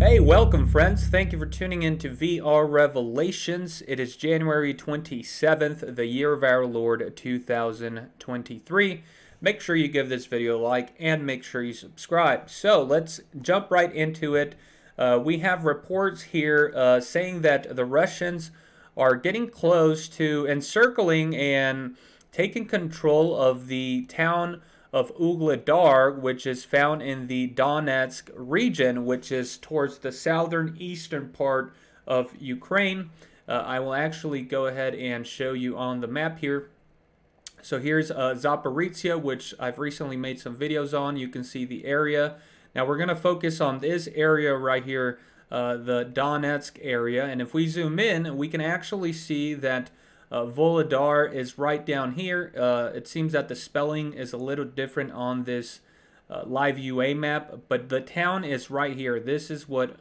Hey, welcome friends. Thank you for tuning in to VR Revelations. It is January 27th, the year of our Lord 2023. Make sure you give this video a like and make sure you subscribe. So let's jump right into it. We have reports here saying that the Russians are getting close to encircling and taking control of the town of Ugledar, which is found in the Donetsk region, which is towards the southern eastern part of Ukraine. I will actually go ahead and show you on the map here. So here's Zaporozhye, which I've recently made some videos on. You can see the area. Now we're going to focus on this area right here, the Donetsk area. And if we zoom in, we can actually see that Vuhledar is right down here. It seems that the spelling is a little different on this live UA map, but the town is right here. This is what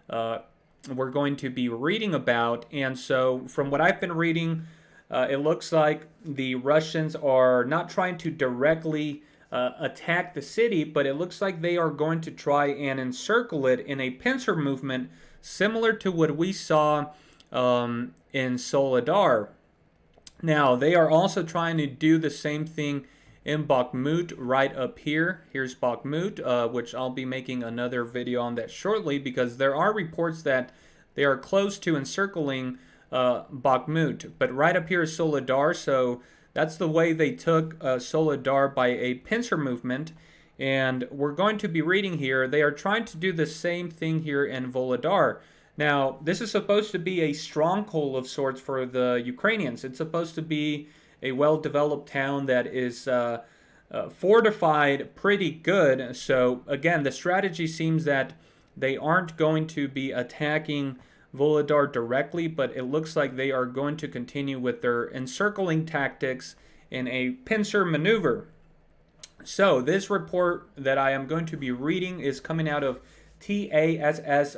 we're going to be reading about. And so from what I've been reading, it looks like the Russians are not trying to directly attack the city, but it looks like they are going to try and encircle it in a pincer movement similar to what we saw in Vuhledar. Now, they are also trying to do the same thing in Bakhmut right up here. Here's Bakhmut, which I'll be making another video on that shortly because there are reports that they are close to encircling Bakhmut. But right up here is Vuhledar, so that's the way they took Vuhledar by a pincer movement. And we're going to be reading here, they are trying to do the same thing here in Vuhledar. Now, this is supposed to be a stronghold of sorts for the Ukrainians. It's supposed to be a well-developed town that is fortified pretty good. So, again, the strategy seems that they aren't going to be attacking Vuhledar directly, but it looks like they are going to continue with their encircling tactics in a pincer maneuver. So, this report that I am going to be reading is coming out of TASS,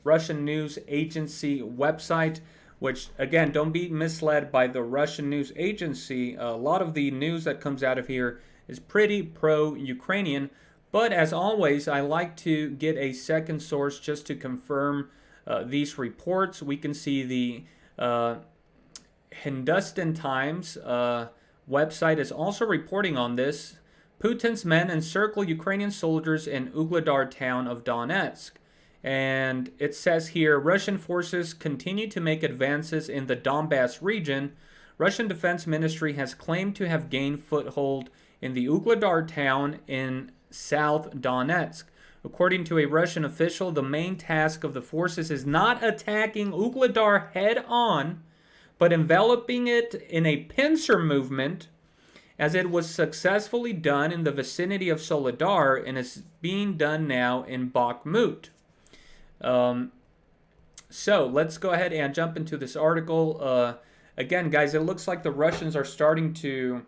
Russian news agency website, which again, don't be misled by the Russian news agency. A lot of the news that comes out of here is pretty pro-Ukrainian, but as always, I like to get a second source just to confirm these reports. We can see the Hindustan Times website is also reporting on this. Putin's men encircle Ukrainian soldiers in Ugledar town of Donetsk. And it says here, Russian forces continue to make advances in the Donbass region. Russian Defense Ministry has claimed to have gained foothold in the Ugledar town in South Donetsk. According to a Russian official, the main task of the forces is not attacking Ugledar head-on, but enveloping it in a pincer movement, as it was successfully done in the vicinity of Vuhledar and is being done now in Bakhmut. So let's go ahead and jump into this article. Again, guys, it looks like the Russians are starting to,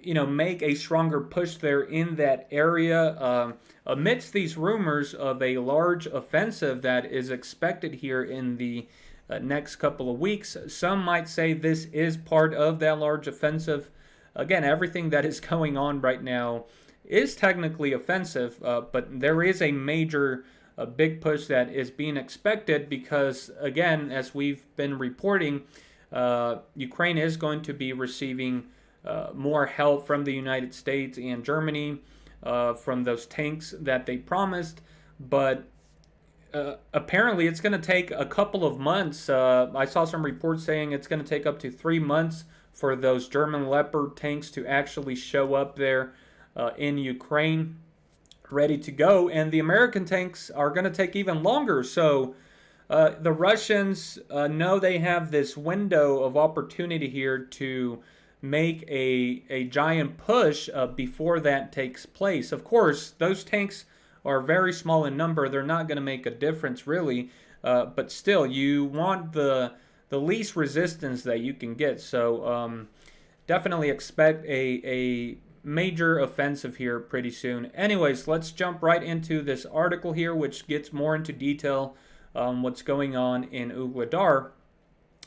make a stronger push there in that area. Amidst these rumors of a large offensive that is expected here in the next couple of weeks, some might say this is part of that large offensive. Again, everything that is going on right now is technically offensive, but there is a big push that is being expected because, again, as we've been reporting, Ukraine is going to be receiving more help from the United States and Germany from those tanks that they promised. But apparently it's going to take a couple of months. I saw some reports saying it's going to take up to 3 months for those German Leopard tanks to actually show up there in Ukraine, ready to go, and the American tanks are going to take even longer. So the Russians know they have this window of opportunity here to make a giant push before that takes place. Of course, those tanks are very small in number. They're not going to make a difference really, but still, you want the least resistance that you can get. So definitely expect a major offensive here pretty soon. Anyways, let's jump right into this article here, which gets more into detail on what's going on in Ugledar.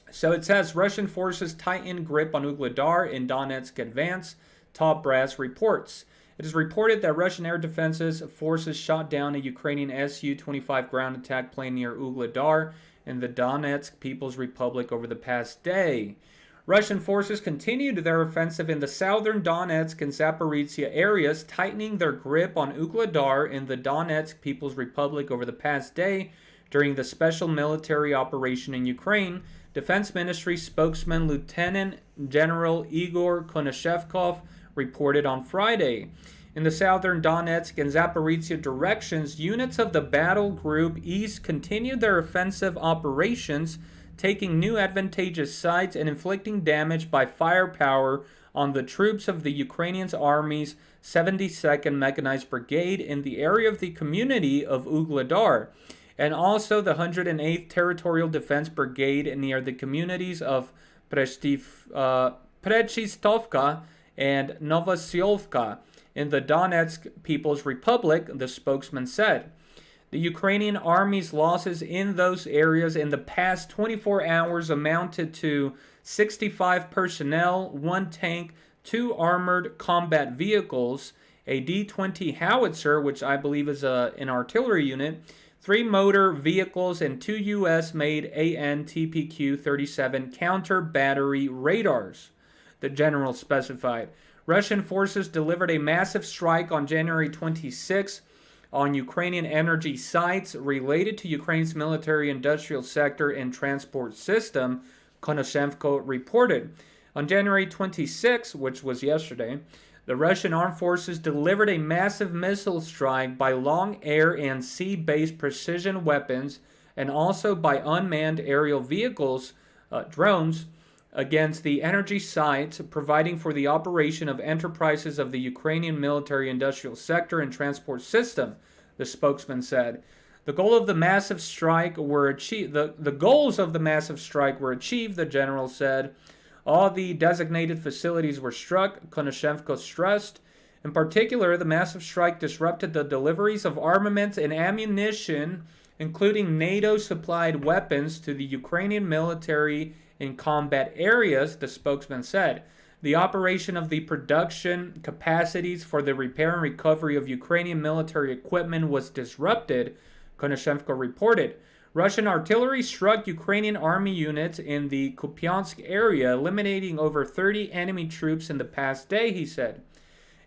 So it says Russian forces tighten grip on Ugledar in Donetsk advance top brass reports. It is reported that Russian air defenses forces shot down a Ukrainian Su-25 ground attack plane near Ugledar in the Donetsk People's Republic over the past day. Russian forces continued their offensive in the southern Donetsk and Zaporozhye areas, tightening their grip on Ugledar in the Donetsk People's Republic over the past day during the special military operation in Ukraine, Defense Ministry spokesman Lieutenant General Igor Konashevkov reported on Friday. In the southern Donetsk and Zaporozhye directions, units of the Battle Group East continued their offensive operations, taking new advantageous sites and inflicting damage by firepower on the troops of the Ukrainian Army's 72nd Mechanized Brigade in the area of the community of Ugledar, and also the 108th Territorial Defense Brigade near the communities of Prechistovka and Novosyolka in the Donetsk People's Republic, the spokesman said. The Ukrainian Army's losses in those areas in the past 24 hours amounted to 65 personnel, 1 tank, 2 armored combat vehicles, a D-20 howitzer, which I believe is an artillery unit, 3 motor vehicles, and 2 U.S.-made AN/TPQ-37 counter-battery radars, the general specified. Russian forces delivered a massive strike on January 26 on Ukrainian energy sites related to Ukraine's military-industrial sector and transport system, Konashenko reported. On January 26, which was yesterday, the Russian armed forces delivered a massive missile strike by long air and sea-based precision weapons and also by unmanned aerial vehicles, drones, against the energy sites, providing for the operation of enterprises of the Ukrainian military-industrial sector and transport system, the spokesman said. The goal of the massive strike were achieved. The goals of the massive strike were achieved, the general said. All the designated facilities were struck, Konashenko stressed. In particular, the massive strike disrupted the deliveries of armaments and ammunition, including NATO-supplied weapons, to the Ukrainian military in combat areas, the spokesman said. The operation of the production capacities for the repair and recovery of Ukrainian military equipment was disrupted, Konashenko reported. Russian artillery struck Ukrainian army units in the Kupiansk area, eliminating over 30 enemy troops in the past day, he said.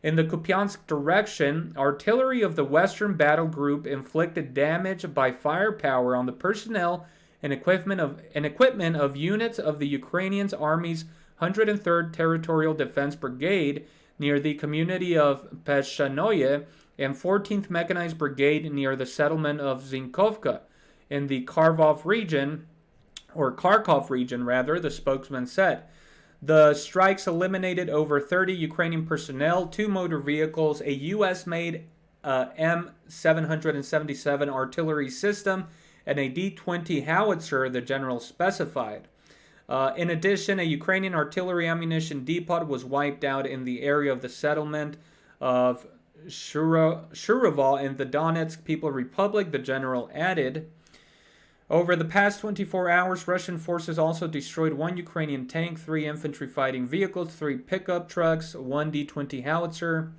In the Kupiansk direction, artillery of the Western Battle Group inflicted damage by firepower on the personnel and equipment of units of the Ukrainian Army's 103rd Territorial Defense Brigade near the community of Peshanoye and 14th Mechanized Brigade near the settlement of Zinkovka in the Kharkov region, the spokesman said. The strikes eliminated over 30 Ukrainian personnel, 2 motor vehicles, a U.S.-made M777 artillery system, and a D-20 howitzer, the general specified. In addition, a Ukrainian artillery ammunition depot was wiped out in the area of the settlement of Shurovo in the Donetsk People's Republic, the general added. Over the past 24 hours, Russian forces also destroyed 1 Ukrainian tank, 3 infantry fighting vehicles, 3 pickup trucks, 1 D-20 howitzer.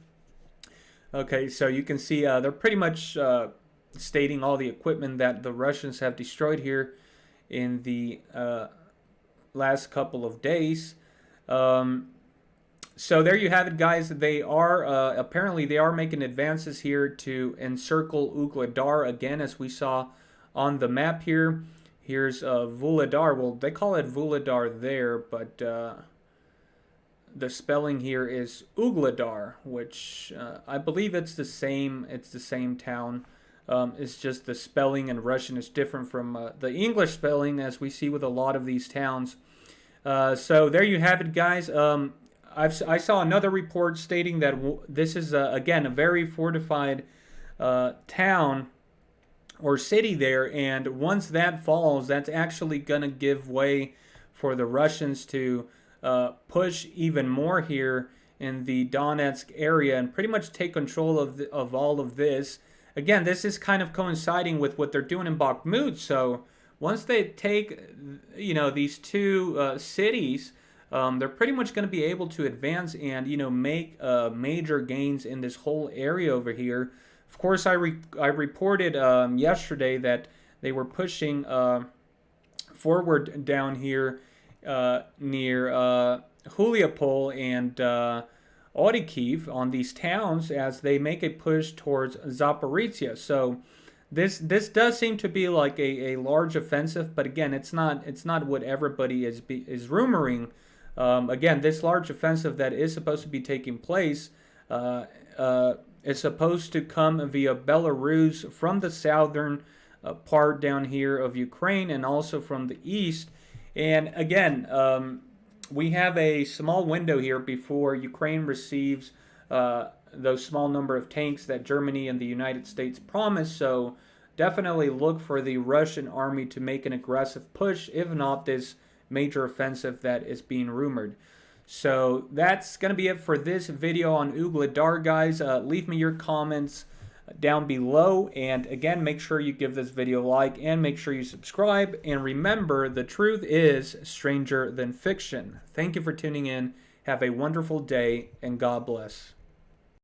Okay, so you can see they're pretty much stating all the equipment that the Russians have destroyed here in the last couple of days. So there you have it, guys. They are apparently they are making advances here to encircle Ugledar again, as we saw on the map here. Here's Vuhledar. Well, they call it Vuhledar there, but the spelling here is Ugledar, which I believe it's the same. It's the same town. It's just the spelling in Russian is different from the English spelling, as we see with a lot of these towns. So there you have it, guys. I saw another report stating that this is, again, a very fortified town or city there, and once that falls, that's actually going to give way for the Russians to push even more here in the Donetsk area and pretty much take control of all of this. Again, this is kind of coinciding with what they're doing in Bakhmut. So once they take, these 2 cities, they're pretty much going to be able to advance and make major gains in this whole area over here. Of course, I reported yesterday that they were pushing forward down here near Huliapol and Orikhiv on these towns as they make a push towards Zaporozhye. So this does seem to be like a large offensive, but again, it's not what everybody is rumoring. Again, this large offensive that is supposed to be taking place is supposed to come via Belarus from the southern part down here of Ukraine and also from the east. And again, we have a small window here before Ukraine receives those small number of tanks that Germany and the United States promised. So definitely look for the Russian army to make an aggressive push, if not this major offensive that is being rumored. So that's going to be it for this video on Ugledar, guys. Leave me your comments down below, and again, make sure you give this video a like and make sure you subscribe, and remember, the truth is stranger than fiction. Thank you for tuning in. Have a wonderful day, and God bless.